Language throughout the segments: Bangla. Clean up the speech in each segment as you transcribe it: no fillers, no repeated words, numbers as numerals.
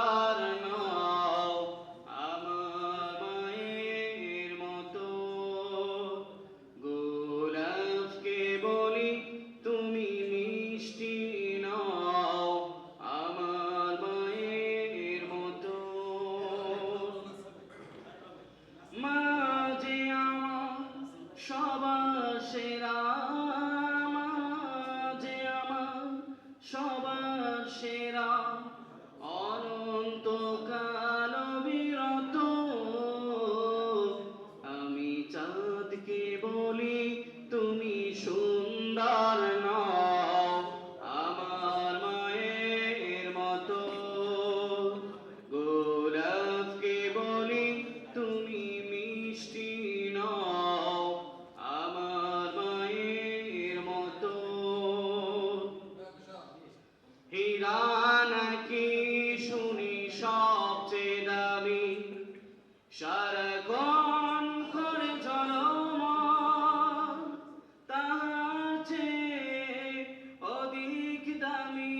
সুন্দর নও আমার মায়ের মতো। গোলাপকে বলি তুমি মিষ্টি নও আমার মায়ের মতো। মা যে আমার সবার সেরা, মা যে আমার সবার সেরা, অনন্তকাল বিরত। আমি চাঁদকে বলি তুমি সুন্দর নও আমার মায়ের মতো। গোলাপকে বলি তুমি মিষ্টি নও আমার মায়ের মতো। হীরা নাকি শুনি সবচেয়ে দামি, সারাক্ষণ করে ঝলমল, তাহার চেয়ে অধিক দামি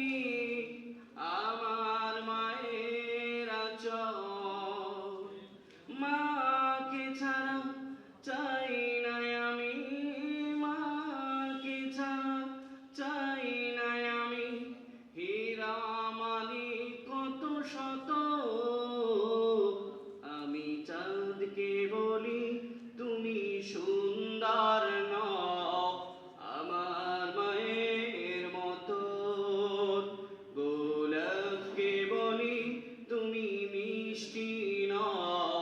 আমার মায়ের আঁচল। মাকে ছাড়া চাই না আমি, মাকে ছাড়া চাই না আমি, হীরা মানিক কত শত। আমি চাঁদকে বলি তুমি সুন্দর নও আমার মায়ের মতো। গোলাপকে বলি তুমি মিষ্টি নও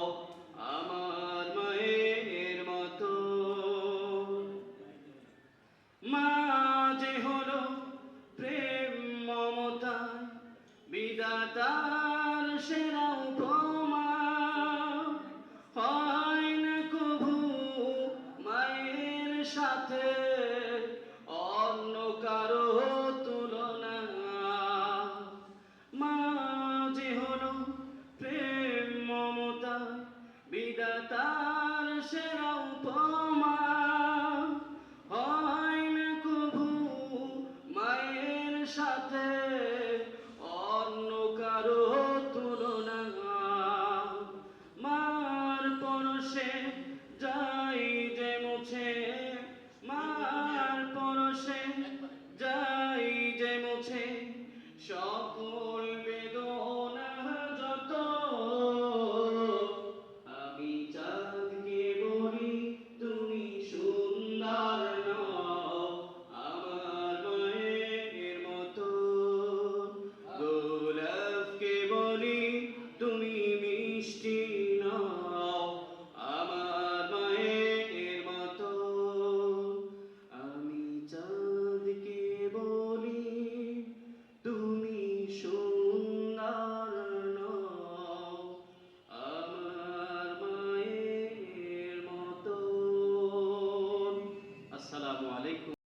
আমার মায়ের মতো। মা যে হলো প্রেম মমতা বিধাতার সেরা উপহার।